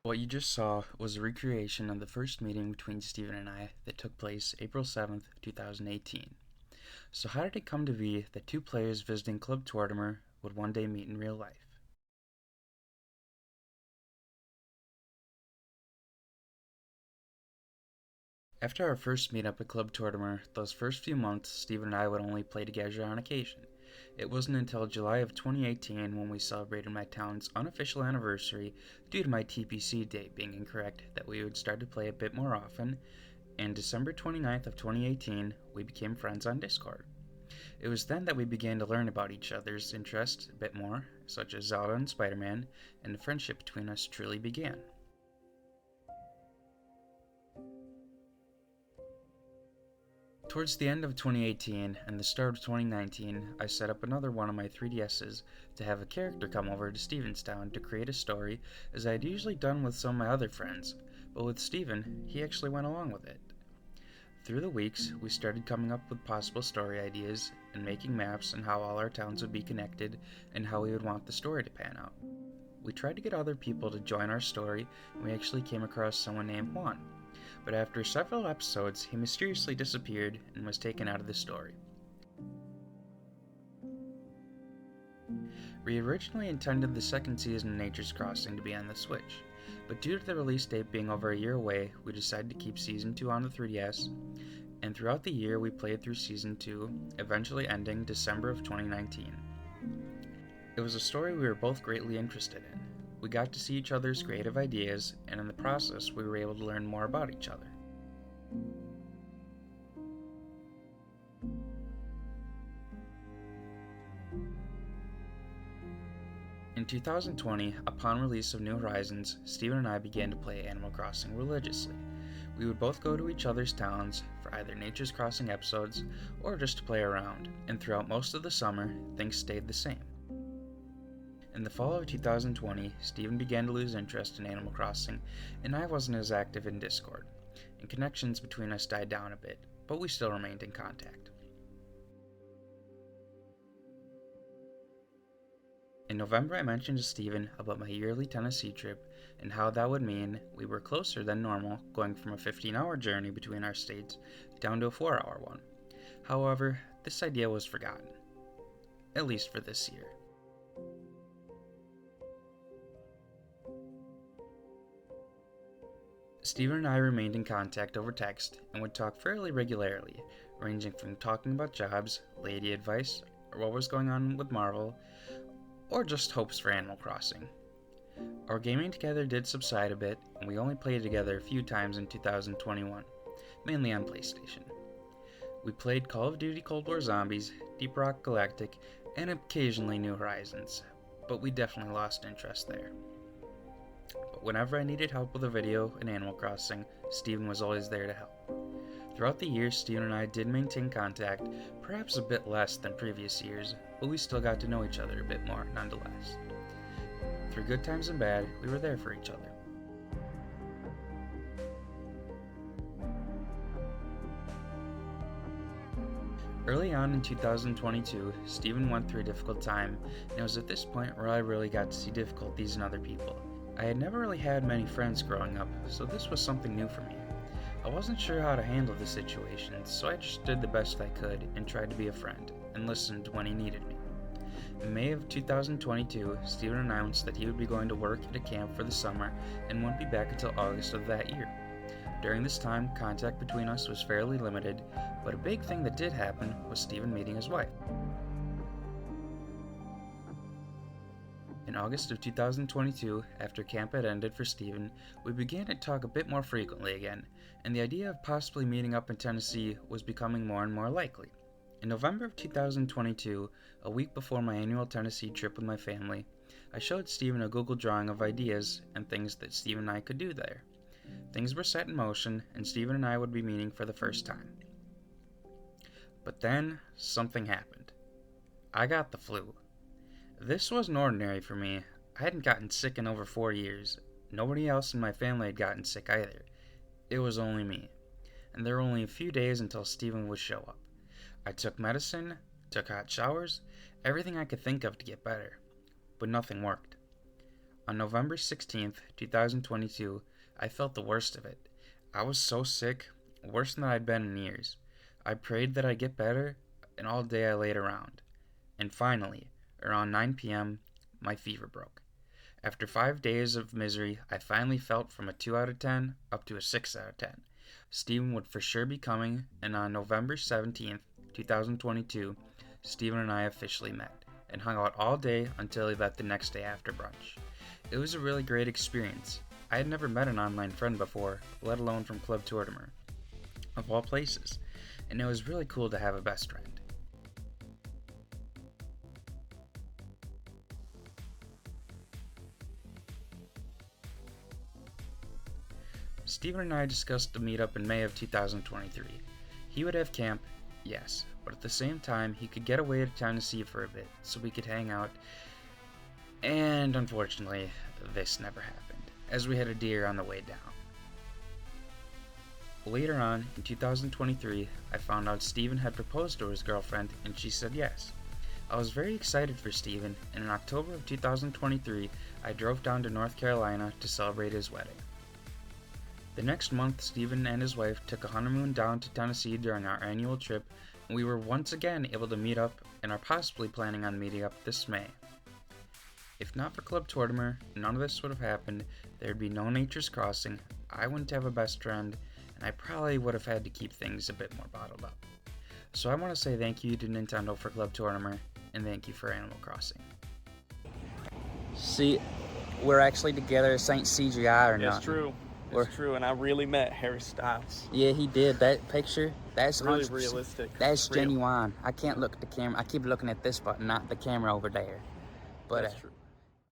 What you just saw was a recreation of the first meeting between Stephen and I that took place April 7th, 2018. So how did it come to be that two players visiting Club Tortimer would one day meet in real life? After our first meetup at Club Tortimer, those first few months, Stephen and I would only play together on occasion. It wasn't until July of 2018 when we celebrated my town's unofficial anniversary due to my TPC date being incorrect that we would start to play a bit more often, and December 29th of 2018, we became friends on Discord. It was then that we began to learn about each other's interests a bit more, such as Zelda and Spider-Man, and the friendship between us truly began. Towards the end of 2018 and the start of 2019, I set up another one of my 3DSs to have a character come over to Stevenstown to create a story, as I had usually done with some of my other friends, but with Steven, he actually went along with it. Through the weeks, we started coming up with possible story ideas and making maps and how all our towns would be connected and how we would want the story to pan out. We tried to get other people to join our story, and we actually came across someone named Juan. But after several episodes, he mysteriously disappeared and was taken out of the story. We originally intended the second season of Nature's Crossing to be on the Switch, but due to the release date being over a year away, we decided to keep Season 2 on the 3DS, and throughout the year we played through Season 2, eventually ending December of 2019. It was a story we were both greatly interested in. We got to see each other's creative ideas, and in the process, we were able to learn more about each other. In 2020, upon release of New Horizons, Steven and I began to play Animal Crossing religiously. We would both go to each other's towns for either Nature's Crossing episodes or just to play around, and throughout most of the summer, things stayed the same. In the fall of 2020, Steven began to lose interest in Animal Crossing, and I wasn't as active in Discord, and connections between us died down a bit, but we still remained in contact. In November, I mentioned to Steven about my yearly Tennessee trip and how that would mean we were closer than normal, going from a 15-hour journey between our states down to a 4-hour one. However, this idea was forgotten, at least for this year. Steven and I remained in contact over text and would talk fairly regularly, ranging from talking about jobs, lady advice, or what was going on with Marvel, or just hopes for Animal Crossing. Our gaming together did subside a bit, and we only played together a few times in 2021, mainly on PlayStation. We played Call of Duty Cold War Zombies, Deep Rock Galactic, and occasionally New Horizons, but we definitely lost interest there. But whenever I needed help with a video in Animal Crossing, Steven was always there to help. Throughout the years, Steven and I did maintain contact, perhaps a bit less than previous years, but we still got to know each other a bit more nonetheless. Through good times and bad, we were there for each other. Early on in 2022, Steven went through a difficult time, and it was at this point where I really got to see difficulties in other people. I had never really had many friends growing up, so this was something new for me. I wasn't sure how to handle the situation, so I just did the best I could and tried to be a friend, and listened when he needed me. In May of 2022, Steven announced that he would be going to work at a camp for the summer and wouldn't be back until August of that year. During this time, contact between us was fairly limited, but a big thing that did happen was Steven meeting his wife. In August of 2022, after camp had ended for Steven, we began to talk a bit more frequently again, and the idea of possibly meeting up in Tennessee was becoming more and more likely. In November of 2022, a week before my annual Tennessee trip with my family, I showed Steven a Google drawing of ideas and things that Steven and I could do there. Things were set in motion, and Steven and I would be meeting for the first time. But then, something happened. I got the flu. This wasn't ordinary for me. I hadn't gotten sick in over 4 years. Nobody else in my family had gotten sick either. It was only me. And there were only a few days until Steven would show up. I took medicine, took hot showers, everything I could think of to get better. But nothing worked. On November 16th, 2022, I felt the worst of it. I was so sick, worse than I'd been in years. I prayed that I'd get better, and all day I laid around. And finally, around 9 p.m., my fever broke. After 5 days of misery, I finally felt from a 2 out of 10 up to a 6 out of 10. Steven would for sure be coming, and on November 17th, 2022, Steven and I officially met, and hung out all day until he left the next day after brunch. It was a really great experience. I had never met an online friend before, let alone from Club Tortimer, of all places, and it was really cool to have a best friend. Steven and I discussed a meetup in May of 2023. He would have camp, yes, but at the same time he could get away to Tennessee for a bit so we could hang out, and unfortunately this never happened, as we had a deer on the way down. Later on, in 2023, I found out Steven had proposed to his girlfriend and she said yes. I was very excited for Steven, and in October of 2023 I drove down to North Carolina to celebrate his wedding. The next month, Steven and his wife took a honeymoon down to Tennessee during our annual trip, and we were once again able to meet up and are possibly planning on meeting up this May. If not for Club Tortimer, none of this would have happened. There'd be no Nature's Crossing, I wouldn't have a best friend, and I probably would have had to keep things a bit more bottled up. So I want to say thank you to Nintendo for Club Tortimer, and thank you for Animal Crossing. See, we're actually together. This ain't CGI or nothing. It's true. It's true, and I really met Harry Styles. Yeah, he did. That picture, that's really 100%. Realistic. That's genuine. I can't look at the camera. I keep looking at this button, not the camera over there. But that's true.